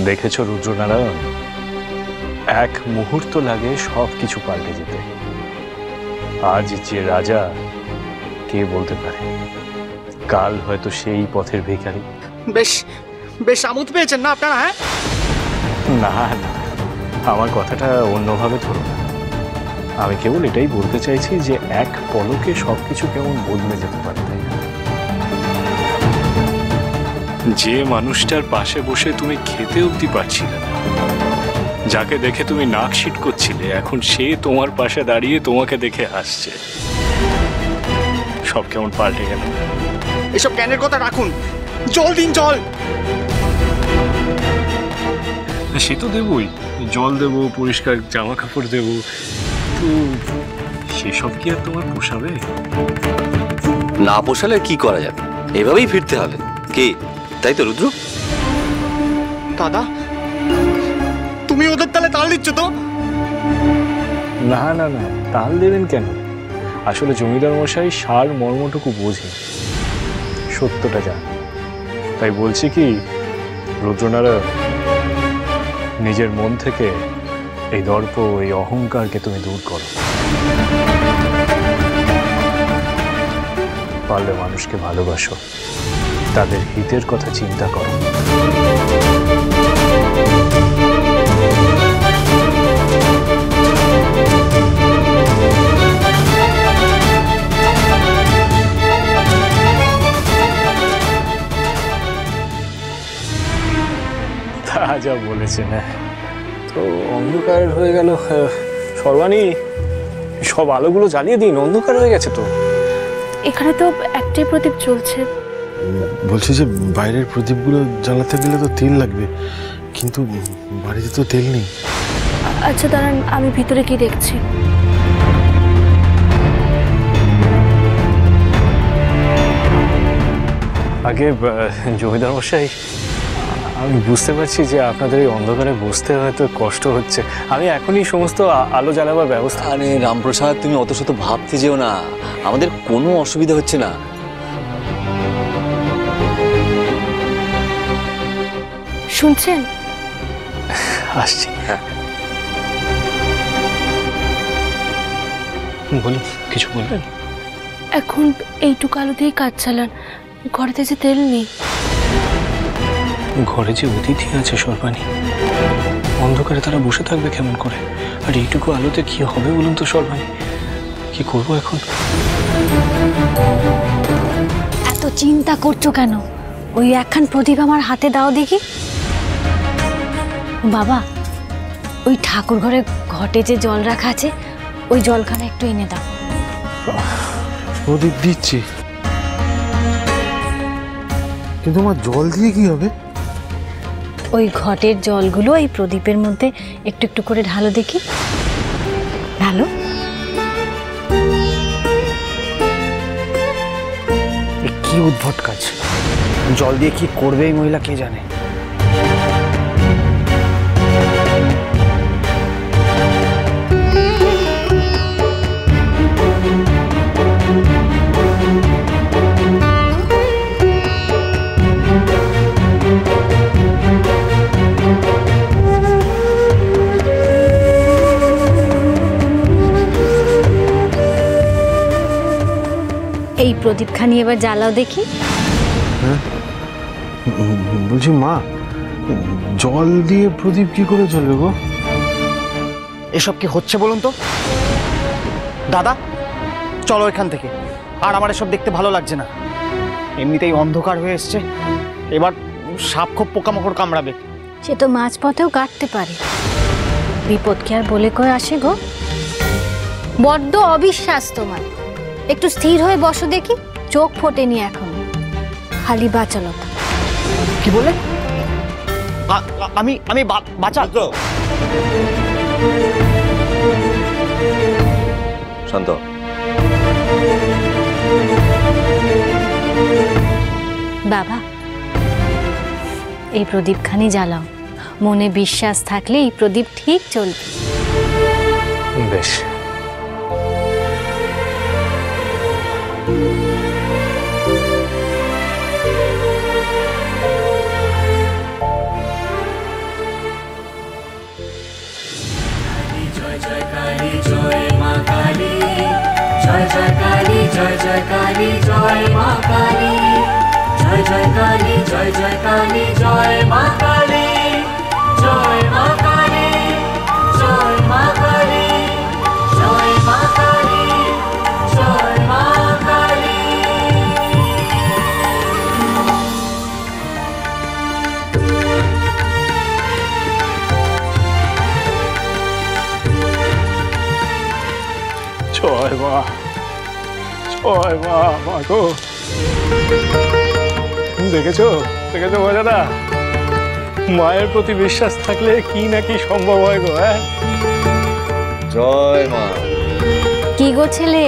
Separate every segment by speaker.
Speaker 1: দেখেছ রুদ্রনারায়ণ, এক মুহূর্ত লাগে সবকিছু পাল্টে যেতে। আজ যে রাজা কে বলতে পারে, কাল হয়তো সেই পথের ভিখারি।
Speaker 2: বেশ বেশ আমোদ পেয়েছেন না আপনারা? হ্যাঁ,
Speaker 1: না না, আমার কথাটা অন্যভাবে ধরো না। আমি কেবল এটাই বলতে চাইছি যে এক পলকে সবকিছু কেমন বদলে যেতে পারে, তাই না? যে মানুষটার পাশে বসে তুমি খেতে অবধি পারছিলে না, যাকে দেখে তুমি নাক শিট করছিলে, এখন সে তোমার পাশে দাঁড়িয়ে তোমাকে দেখে হাসছে। সব কেমন পাল্টে গেল।
Speaker 2: এসব জ্ঞানের কথা রাখুন, জল দিন, জল।
Speaker 1: সে তো দেবই, জল দেবো, পরিষ্কার জামা কাপড় দেবো, তো সেসব কি আর তোমার পোষাবে?
Speaker 3: না পোষালে কি করা যাবে, এভাবেই ফিরতে হবে কি, তাই তো রুদ্র?
Speaker 2: দাদা, তুমি ওদের তালে তাল দিচ্ছ তো?
Speaker 1: না না না, তাল দেবেন কেন? আসলে জমিদার মশাই সার মর্মটুকু বোঝে, সত্যটা জান। তাই বলছি কি রুদ্রনারায়ণ, নিজের মন থেকে এই দর্প, এই অহংকারকে তুমি দূর করো। পারলে মানুষকে ভালোবাসো, তাদের হিতের কথা চিন্তা করো। যা বলেছেন, তো অন্ধকার হয়ে গেল। সর্বাণী, সব আলোগুলো জ্বালিয়ে দিন, অন্ধকার হয়ে গেছে তো।
Speaker 4: এখানে তো একটাই প্রদীপ চলছে।
Speaker 5: বলছি যে বাইরের প্রদীপগুলো জ্বালাতে গেলে তো তেল লাগবে, কিন্তু বাড়িতে তো তেল নেই।
Speaker 4: আচ্ছা দাঁড়ান, আমি ভিতরে কি দেখছি।
Speaker 1: আগে জমিদার মশাই, আমি বুঝতে পারছি যে আপনাদের এই অন্ধকারে বসতে হয়তো কষ্ট হচ্ছে। আমি এখনই সমস্ত আলো জ্বালাবার ব্যবস্থা।
Speaker 3: আরে রামপ্রসাদ, তুমি অত শত ভাবতে যেও না, আমাদের কোনো অসুবিধা হচ্ছে না।
Speaker 4: শুনছেন?
Speaker 1: আসছি। বলুন, কিছু বলবেন?
Speaker 4: এখন এইটুকু আলো দিয়ে কাজ চালান, ঘরেতে যে তেল নেই।
Speaker 1: ঘরে যে অতিথি আছে সর্বাণী, অন্ধকারে তারা বসে থাকবে কেমন করে? আর এইটুকু আলোতে কি হবে বলুন তো সর্বাণী, কি করবো এখন?
Speaker 6: এত চিন্তা করছো কেন? ওই একখান প্রদীপ আমার হাতে দাও দেখি। বাবা, ওই ঠাকুর ঘরে ঘটে যে জল রাখা আছে, ওই জলখানা একটু এনে দাও।
Speaker 5: প্রদীপ দিচ্ছি, কিন্তু আমার জল দিয়ে কি হবে?
Speaker 6: ওই ঘটের জলগুলো এই প্রদীপের মধ্যে একটু একটু করে ঢালো দেখি। ঢালো।
Speaker 2: কি উদ্ভট কাজ! জল দিয়ে কি করবে এই মহিলা কে জানে।
Speaker 6: এই প্রদীপখানি এবার জ্বালাও দেখি।
Speaker 5: হ্যাঁ, বলছি মা, জল দিয়ে প্রদীপ কি করে জ্বলবে গো?
Speaker 2: এসব কি হচ্ছে বলুন তো? দাদা, চলো এখান থেকে। আর আমার এসব দেখতে ভালো লাগছে না। এমনিতেই অন্ধকার হয়ে এসছে, এবার সাপ খুব পোকামাকড় কামড়াবে।
Speaker 6: সে তো মাঝপথেও কাটতে পারে, বিপদ কি আর বলে কয়ে আসে গো? বড্ড অবিশ্বাস তোমার। একটু স্থির হয়ে বসো দেখি, চোখ ফোটেনি এখন, খালি বাচালতা।
Speaker 2: কি বলে? আমি আমি বাঁচা।
Speaker 3: শান্ত।
Speaker 6: বাবা, এই প্রদীপখানি জ্বালাও, মনে বিশ্বাস থাকলে এই প্রদীপ ঠিক চলবে।
Speaker 1: বেশ।
Speaker 7: কালী, জয় জয় কালী, জয় জয় কালী, জয় মা কালী, জয় মা কালী, জয় মা কালী, জয় মা কালী, জয় মা কালী।
Speaker 1: জয় মা, জয় মা, মা গো। দেখেছো দেখেছো মজাটা? মায়ের প্রতি বিশ্বাস থাকলে কি না কি সম্ভব হয় গো। হ্যাঁ,
Speaker 3: জয় মা।
Speaker 6: কি গো ছেলে,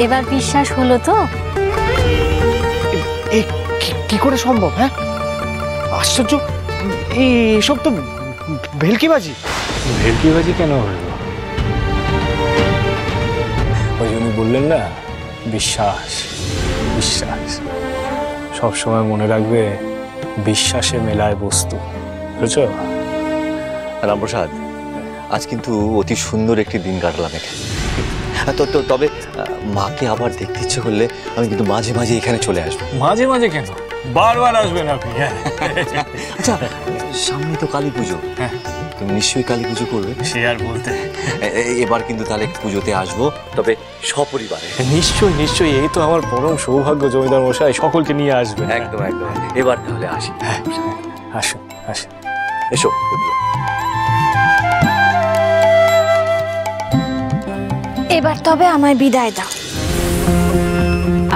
Speaker 6: এবার বিশ্বাস হলো তো?
Speaker 2: কি করে সম্ভব? হ্যাঁ, আশ্চর্য, এসব তো ভেলকিবাজি।
Speaker 1: ভেলকিবাজি কেন হলো? ওই উনি বললেন না, বিশ্বাস বিশ্বাস। সব সময় মনে রাখবে, বিশ্বাসে মেলায় বস্তু, বুঝছো?
Speaker 3: রামপ্রসাদ, আজ কিন্তু অতি সুন্দর একটি দিন কাটলাম এখানে। তবে মাকে আবার দেখতে ইচ্ছে করলে আমি কিন্তু মাঝে মাঝে এখানে চলে আসবো।
Speaker 1: মাঝে মাঝে কেন, বারবার আসবেন আপনি। হ্যাঁ,
Speaker 3: আচ্ছা, সামনে তো কালী পুজো।
Speaker 1: হ্যাঁ,
Speaker 3: তুমি নিশ্চয়ই কালী পুজো করবে।
Speaker 1: সে আর বলতে।
Speaker 3: এবার কিন্তু তাহলে পুজোতে আসবো, তবে সপরিবারে।
Speaker 1: নিশ্চয়ই নিশ্চয়ই, এই তো আমার পরম সৌভাগ্য জমিদার মশাই, সকলকে নিয়ে আসবেন।
Speaker 3: একদম একদম। এবার তাহলে আসি।
Speaker 1: হ্যাঁ, আসুন আসুন।
Speaker 3: এসো।
Speaker 6: এবার তবে আমায় বিদায় দাও।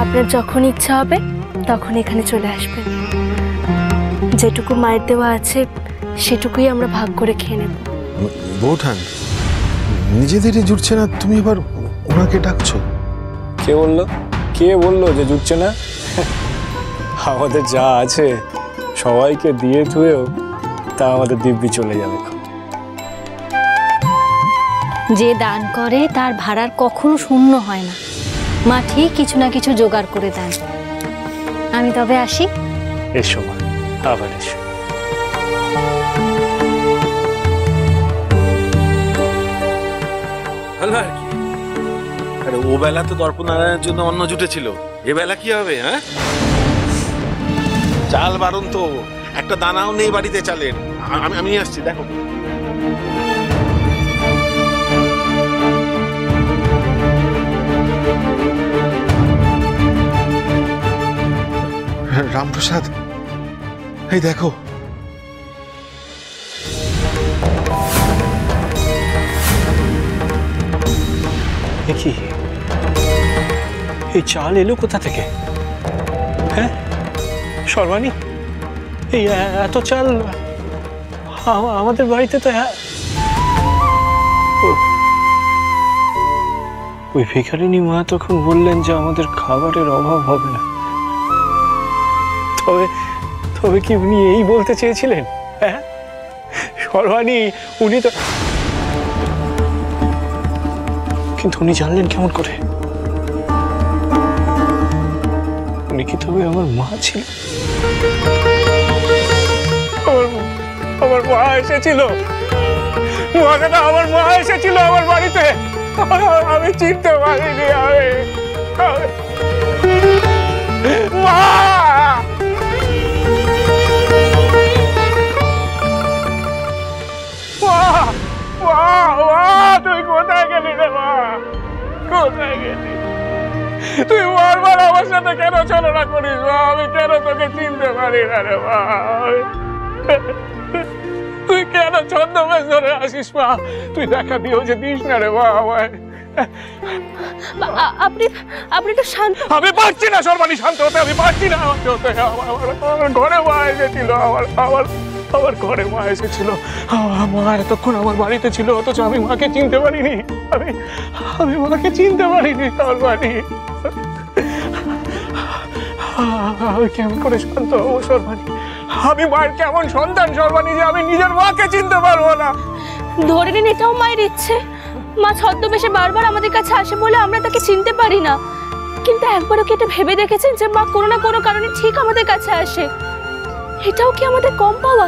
Speaker 4: আপনার যখন ইচ্ছা হবে তখন এখানে চলে আসবেন। যেটুকু মায়ের দেওয়া আছে সেটুকুই আমরা ভাগ করে খেয়ে নেব।
Speaker 5: বৌঠান, নিজেদেরই জুটছে না, তুমি এবার ওনাকে ডাকছো?
Speaker 1: কে বললো? কে বললো যে জুটছে না? আমাদের যা আছে সবাইকে দিয়ে ধুয়েও তা আমাদের দিব্যি চলে যাবে।
Speaker 6: যে দান করে তার ভাড়ার কখনো শূন্য হয় না। মা ঠিক কিছু না কিছু জোগাড় করে দেন। আমি তবে আসি।
Speaker 1: এসো মা, আবার এসো।
Speaker 8: ভালো আর কি। আরে ও বেলা তো দর্পনারায়ণের জন্য অন্ন জুটেছিল, এ বেলা কি হবে? হ্যাঁ, চাল বারণ তো, একটা দানাও নেই বাড়িতে চালের। আমি আসছি, দেখো।
Speaker 5: রামপ্রসাদ, এই দেখো।
Speaker 1: কি এই চাল এলো কোথা থেকে? হ্যাঁ সর্বাণী, এই এত চাল আমাদের বাড়িতে তো। ওই ভিখারিনী মা তখন বললেন যে আমাদের খাবারের অভাব হবে না। তবে তবে কি উনি এই বলতে চেয়েছিলেন? হ্যাঁ সর্বাণী, উনি তো, কিন্তু উনি জানলেন কেমন করে? উনি কি তবে আমার মা ছিল? আমার মা এসেছিল, আমার মা এসেছিল আমার বাড়িতে। আমি চিনতে পারিনি। মা, তুই কোথায় গেলি রে মা? কোথায় গেলি? তুই বারবার আমার সাথে কেন ছলনা করিস মা? আমি কেন তোকে চিনতে পারি না রে মা? তুই কেন ছদ্মবেশ ধরে আসিস মা? তুই দেখা দিয়েও যে দিস না রে মা আমায়।
Speaker 4: আপনি তো শান্ত।
Speaker 1: আমি পারছি না সর্বাণী শান্ত হতে, আমি পারছি না আমাকে হতে। আমার ঘরে মা এসেছিল, আমার ঘরে মা এসেছিল। মা এতক্ষণ আমার বাড়িতে ছিল, অথচ আমি মাকে চিনতে পারিনি। আমি মাকে চিনতে পারিনি সর্বাণী। আমি কেমন করে শান্ত হবো সর্বাণী? আমি মায়ের কেমন সন্তান সর্বাণী যে আমি নিজের মাকে চিনতে পারবো না?
Speaker 4: ধরে নিন এটাও মায়ের ইচ্ছে। মা ছদ্মবেশে বারবার আমাদের কাছে আসে বলে আমরা তাকে চিনতে পারি না। কিন্তু একবারও কি এটা ভেবে দেখেছেন যে মা কোনো না কোনো কারণে ঠিক আমাদের কাছে আসে? এটাও কি আমাদের কম পাওয়া?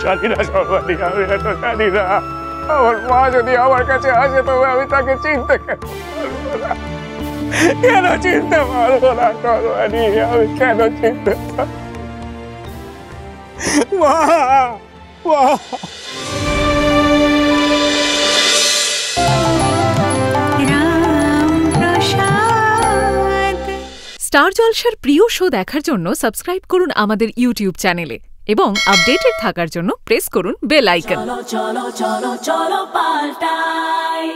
Speaker 1: জানি না সর্বাণী, আমি এত জানি না। আমার মা যদি আমার কাছে আসে তবে আমি তাকে চিনতে কেন পারবো না? কেন চিনতে পারবো না তরবারি? আমি কেন চিনতে পারবো? মা, মা।
Speaker 9: স্টার জলসার প্রিয় শো দেখার জন্য সাবস্ক্রাইব করুন আমাদের ইউটিউব চ্যানেলে এবং আপডেটেড থাকার জন্য প্রেস করুন বেল আইকন।
Speaker 7: চলো চলো চলো চলো পাল্টাই।